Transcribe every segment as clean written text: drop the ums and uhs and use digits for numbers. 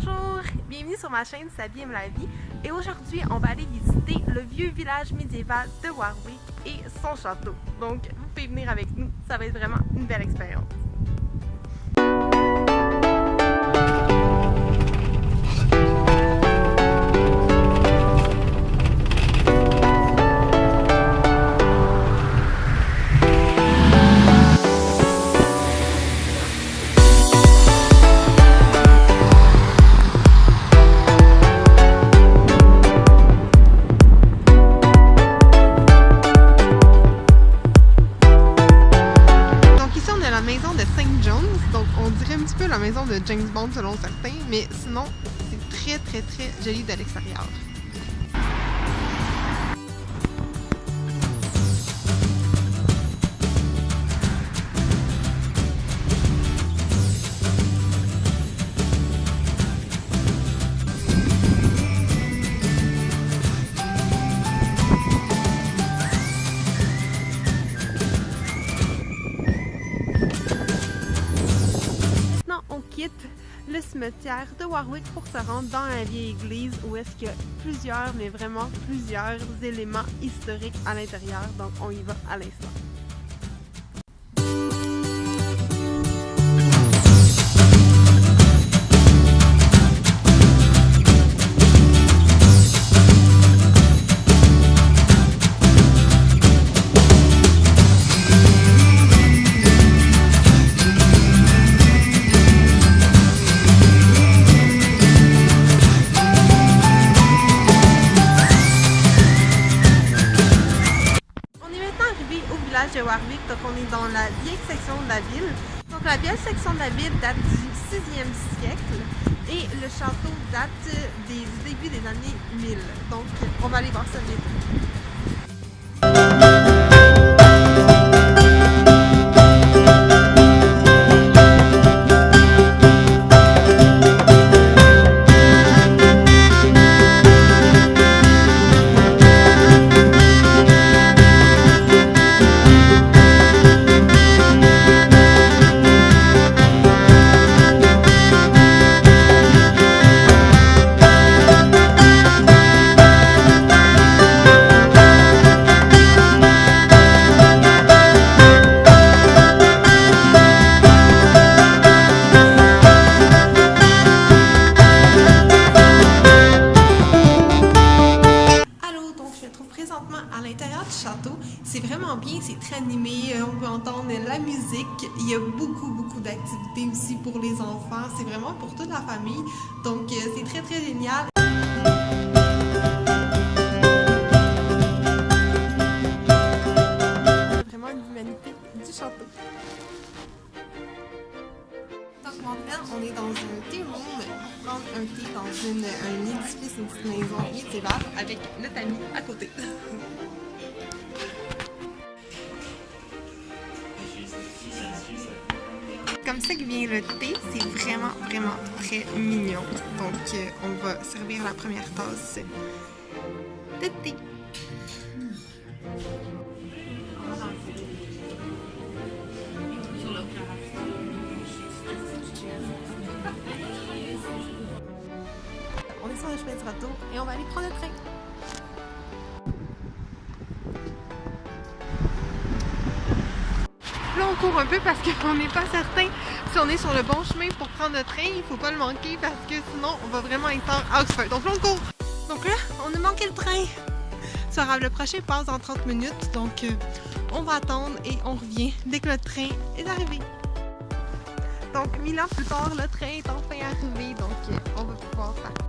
Bonjour! Bienvenue sur ma chaîne Sabine aime la vie et aujourd'hui on va aller visiter le vieux village médiéval de Warwick et son château. Donc vous pouvez venir avec nous, ça va être vraiment une belle expérience. La maison de James Bond selon certains, mais sinon c'est très joli de l'extérieur. Le cimetière de Warwick pour se rendre dans la vieille église où est-ce qu'il y a plusieurs, mais vraiment plusieurs éléments historiques à l'intérieur, donc on y va à l'instant. De Warwick, donc on est dans la vieille section de la ville. Donc la vieille section de la ville date du 6e siècle et le château date des débuts des années 1000. Donc on va aller voir ça bientôt. À l'intérieur du château, c'est vraiment bien, c'est très animé, on peut entendre la musique, il y a beaucoup d'activités aussi pour les enfants, c'est vraiment pour toute la famille, donc c'est très génial. Vraiment une magnifique du château. Donc on est dans un thé room pour prendre un thé dans un édifice, une petite maison médiévale avec notre ami à côté. Comme ça que vient le thé, c'est vraiment très mignon. Donc on va servir la première tasse de thé. On est sur le chemin du retour et on va aller prendre le train. Là on court un peu parce qu'on n'est pas certain si on est sur le bon chemin pour prendre le train. Il faut pas le manquer parce que sinon on va vraiment être à Oxford. Donc là on court. Donc là on a manqué le train. Le prochain passe dans 30 minutes. Donc on va attendre et on revient dès que le train est arrivé. Donc 1000 ans plus tard, le train est enfin arrivé. Donc on va pouvoir partir.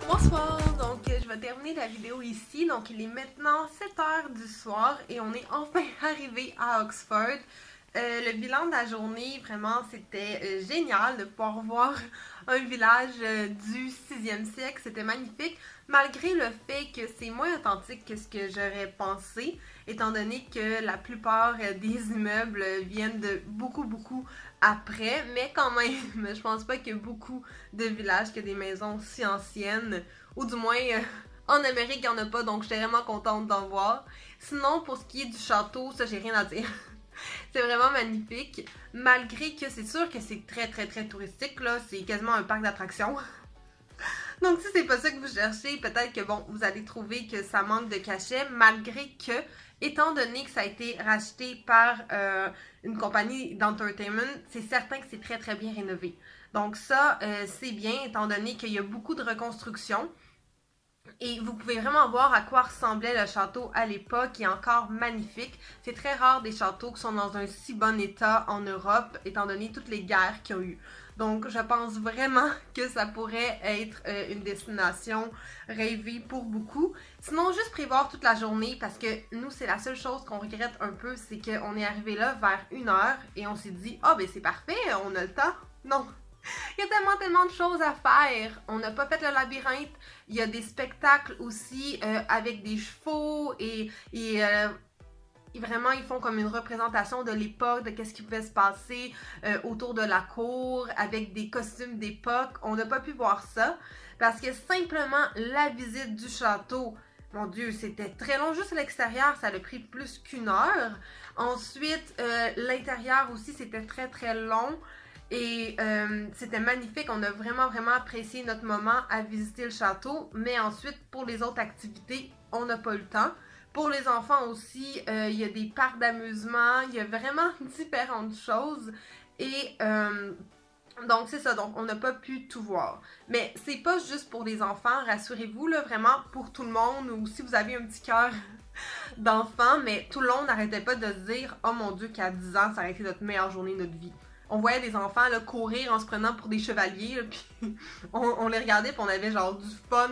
Bonsoir, donc je vais terminer la vidéo ici. Donc il est maintenant 7h du soir et on est enfin arrivé à Oxford. Le bilan de la journée, vraiment c'était génial de pouvoir voir un village du 6e siècle, c'était magnifique, malgré le fait que c'est moins authentique que ce que j'aurais pensé, étant donné que la plupart des immeubles viennent de beaucoup après, mais quand même, je pense pas qu'il y a beaucoup de villages qui ont des maisons si anciennes, ou du moins en Amérique il n'y en a pas, donc j'étais vraiment contente d'en voir. Sinon, pour ce qui est du château, ça j'ai rien à dire. C'est vraiment magnifique, malgré que c'est sûr que c'est très très très touristique, là, c'est quasiment un parc d'attractions. Donc si c'est pas ça que vous cherchez, peut-être que bon, vous allez trouver que ça manque de cachet, malgré que, étant donné que ça a été racheté par une compagnie d'entertainment, c'est certain que c'est très très bien rénové. Donc ça, c'est bien, étant donné qu'il y a beaucoup de reconstruction. Et vous pouvez vraiment voir à quoi ressemblait le château à l'époque, qui est encore magnifique. C'est très rare des châteaux qui sont dans un si bon état en Europe, étant donné toutes les guerres qu'il y a eu. Donc je pense vraiment que ça pourrait être une destination rêvée pour beaucoup. Sinon, juste prévoir toute la journée, parce que nous, c'est la seule chose qu'on regrette un peu, c'est qu'on est arrivé là vers 1h et on s'est dit « Ah, ben c'est parfait, on a le temps. » Non, il y a tellement de choses à faire. On n'a pas fait le labyrinthe. Il y a des spectacles aussi avec des chevaux et vraiment, ils font comme une représentation de l'époque, de qu'est-ce qui pouvait se passer autour de la cour, avec des costumes d'époque. On n'a pas pu voir ça parce que simplement la visite du château, mon Dieu, c'était très long. Juste à l'extérieur, ça a pris plus qu'1 heure. Ensuite, l'intérieur aussi, c'était très très long. Et c'était magnifique, on a vraiment apprécié notre moment à visiter le château, mais ensuite pour les autres activités, on n'a pas eu le temps. Pour les enfants aussi, il y a des parcs d'amusement, il y a vraiment différentes choses et donc c'est ça, donc on n'a pas pu tout voir. Mais c'est pas juste pour les enfants, rassurez-vous, là, vraiment pour tout le monde, ou si vous avez un petit cœur d'enfant, mais tout le monde n'arrêtait pas de se dire « Oh mon Dieu, qu'à 10 ans, ça aurait été notre meilleure journée de notre vie ». On voyait des enfants là, courir en se prenant pour des chevaliers, là, puis on les regardait puis on avait genre du fun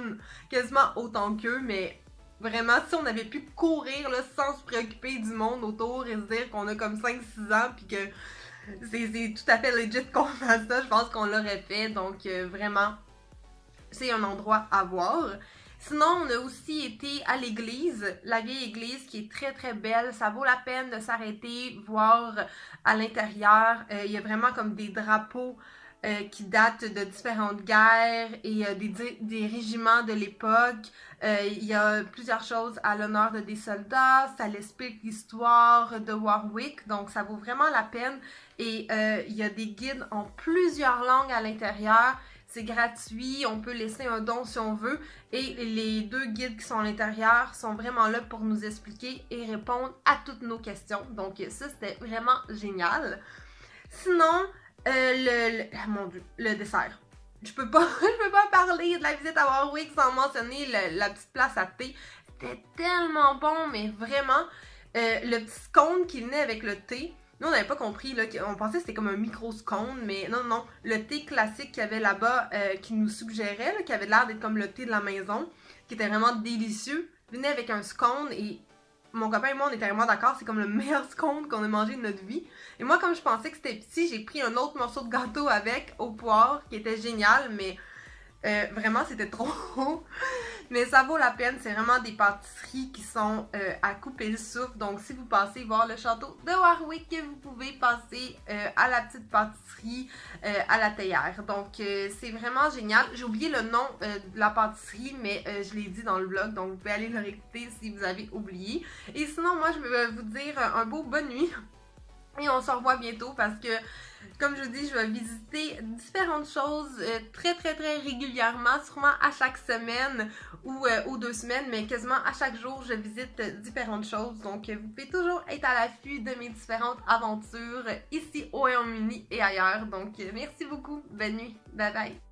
quasiment autant qu'eux, mais vraiment si on avait pu courir là, sans se préoccuper du monde autour et se dire qu'on a comme 5-6 ans puis que c'est tout à fait legit qu'on fasse ça, je pense qu'on l'aurait fait, donc vraiment c'est un endroit à voir. Sinon, on a aussi été à l'église, la vieille église qui est très très belle. Ça vaut la peine de s'arrêter, voir à l'intérieur. Il y a vraiment comme des drapeaux qui datent de différentes guerres et des régiments de l'époque. Il y a plusieurs choses à l'honneur de des soldats. Ça explique l'histoire de Warwick, donc ça vaut vraiment la peine. Et il y a des guides en plusieurs langues à l'intérieur. C'est gratuit, on peut laisser un don si on veut. Et les 2 guides qui sont à l'intérieur sont vraiment là pour nous expliquer et répondre à toutes nos questions. Donc ça, c'était vraiment génial. Sinon, mon Dieu, le dessert. Je peux pas parler de la visite à Warwick sans mentionner la petite place à thé. C'était tellement bon, mais vraiment, le petit scone qui venait avec le thé, nous, on n'avait pas compris, là, on pensait que c'était comme un micro-scone, mais non, le thé classique qu'il y avait là-bas, qui nous suggérait, là, qui avait l'air d'être comme le thé de la maison, qui était vraiment délicieux, venait avec un scone et mon copain et moi, on était vraiment d'accord, c'est comme le meilleur scone qu'on a mangé de notre vie. Et moi, comme je pensais que c'était petit, j'ai pris un autre morceau de gâteau avec, au poire, qui était génial, mais vraiment, c'était trop. Mais ça vaut la peine, c'est vraiment des pâtisseries qui sont à couper le souffle. Donc si vous passez voir le château de Warwick, vous pouvez passer à la petite pâtisserie à la théière. Donc c'est vraiment génial. J'ai oublié le nom de la pâtisserie, mais je l'ai dit dans le vlog, donc vous pouvez aller le réécouter si vous avez oublié. Et sinon, moi je vais vous dire un beau bonne nuit. Et on se revoit bientôt parce que, comme je vous dis, je vais visiter différentes choses très régulièrement, sûrement à chaque semaine ou aux 2 semaines, mais quasiment à chaque jour, je visite différentes choses. Donc, vous pouvez toujours être à l'affût de mes différentes aventures ici au Royaume-Uni et ailleurs. Donc, merci beaucoup. Bonne nuit. Bye bye.